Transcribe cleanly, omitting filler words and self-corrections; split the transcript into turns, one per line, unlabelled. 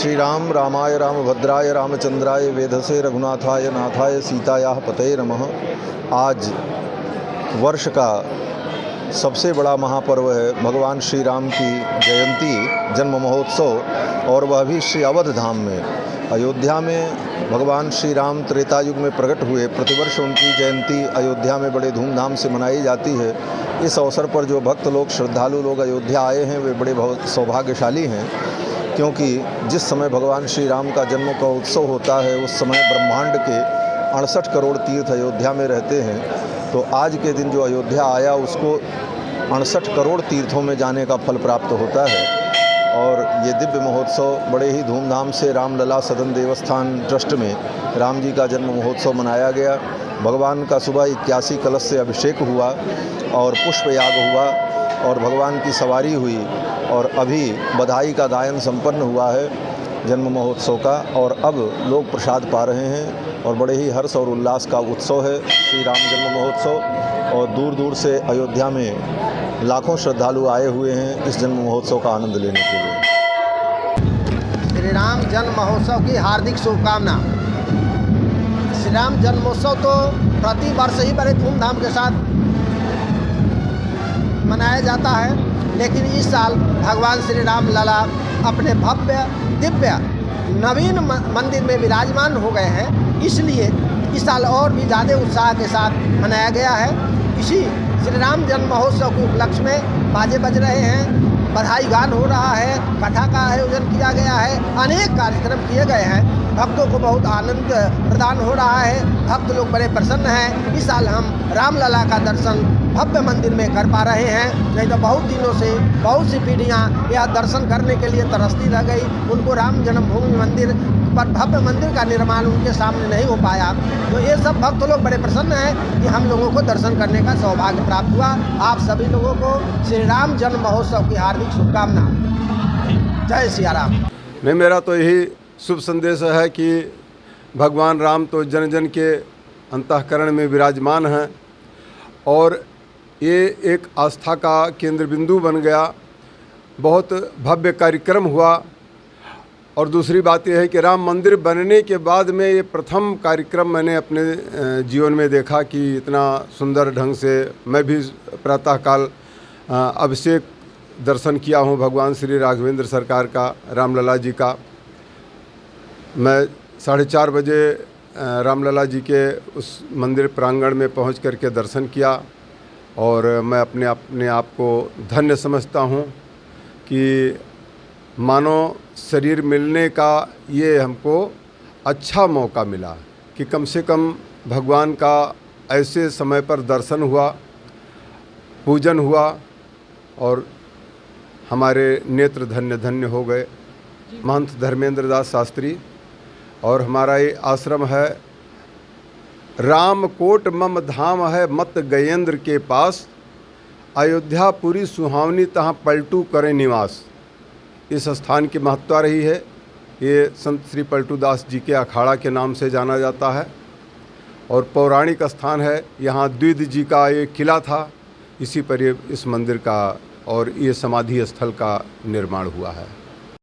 श्री राम रामाय रामभद्राय रामचंद्राय वेधसे रघुनाथाय नाथाय सीतायाः पतये नमः। आज वर्ष का सबसे बड़ा महापर्व है भगवान श्री राम की जयंती, जन्म महोत्सव, और वह भी श्री अवध धाम में अयोध्या में भगवान श्री राम त्रेता युग में प्रकट हुए। प्रतिवर्ष उनकी जयंती अयोध्या में बड़े धूमधाम से मनाई जाती है। इस अवसर पर जो भक्त लोग, श्रद्धालु लोग अयोध्या आए हैं, वे बड़े बहुत सौभाग्यशाली हैं, क्योंकि जिस समय भगवान श्री राम का जन्म का उत्सव होता है उस समय ब्रह्मांड के 68 करोड़ तीर्थ अयोध्या में रहते हैं। तो आज के दिन जो अयोध्या आया उसको 68 करोड़ तीर्थों में जाने का फल प्राप्त होता है। और ये दिव्य महोत्सव बड़े ही धूमधाम से रामलला सदन देवस्थान ट्रस्ट में राम जी का जन्म महोत्सव मनाया गया। भगवान का सुबह 81 कलश से अभिषेक हुआ और पुष्प याग हुआ और भगवान की सवारी हुई, और अभी बधाई का गायन संपन्न हुआ है जन्म महोत्सव का, और अब लोग प्रसाद पा रहे हैं और बड़े ही हर्ष और उल्लास का उत्सव है श्री राम जन्म महोत्सव। और दूर दूर से अयोध्या में लाखों श्रद्धालु आए हुए हैं इस जन्म महोत्सव का आनंद लेने के लिए।
श्री राम जन्म महोत्सव की हार्दिक शुभकामना। श्री राम जन्मोत्सव तो प्रति वर्ष ही बड़े धूमधाम के साथ मनाया जाता है, लेकिन इस साल भगवान श्री राम लला अपने भव्य दिव्य नवीन मंदिर में विराजमान हो गए हैं, इसलिए इस साल और भी ज़्यादा उत्साह के साथ मनाया गया है। इसी श्री राम जन्म महोत्सव के उपलक्ष्य में बाजे बज रहे हैं, बधाई गान हो रहा है, कथा का आयोजन किया गया है, अनेक कार्यक्रम किए गए हैं। भक्तों को बहुत आनंद प्रदान हो रहा है, भक्त लोग बड़े प्रसन्न हैं। इस साल हम रामलला का दर्शन भव्य मंदिर में कर पा रहे हैं, नहीं तो बहुत दिनों से बहुत सी पीढ़ियाँ यह दर्शन करने के लिए तरसती रह गई। उनको राम जन्मभूमि मंदिर पर भव्य मंदिर का निर्माण उनके सामने नहीं हो पाया। तो ये सब भक्त लोग बड़े प्रसन्न हैं कि हम लोगों को दर्शन करने का सौभाग्य प्राप्त हुआ। आप सभी लोगों को श्री राम जन्म महोत्सव की हार्दिक शुभकामना। जय सिया राम।
नहीं, मेरा तो यही शुभ संदेश है कि भगवान राम तो जन जन के अंतःकरण में विराजमान हैं और ये एक आस्था का केंद्र बिंदु बन गया। बहुत भव्य कार्यक्रम हुआ। और दूसरी बात यह है कि राम मंदिर बनने के बाद में ये प्रथम कार्यक्रम मैंने अपने जीवन में देखा कि इतना सुंदर ढंग से मैं भी प्रातःकाल अभिषेक दर्शन किया हूँ भगवान श्री राघवेंद्र सरकार का, रामलला जी का। मैं 4:30 बजे रामलला जी के उस मंदिर प्रांगण में पहुँच करके दर्शन किया और मैं अपने आप को धन्य समझता हूँ कि मानो शरीर मिलने का ये हमको अच्छा मौका मिला कि कम से कम भगवान का ऐसे समय पर दर्शन हुआ, पूजन हुआ और हमारे नेत्र धन्य धन्य हो गए। महंत धर्मेंद्र दास शास्त्री और हमारा ये आश्रम है रामकोट मम धाम है मत गयेंद्र के पास, अयोध्यापुरी सुहावनी तहाँ पलटू करें निवास। इस स्थान की महत्ता रही है। ये संत श्री पलटू दास जी के अखाड़ा के नाम से जाना जाता है और पौराणिक स्थान है। यहाँ द्विज जी का ये किला था, इसी पर ये इस मंदिर का और ये समाधि स्थल का निर्माण हुआ है।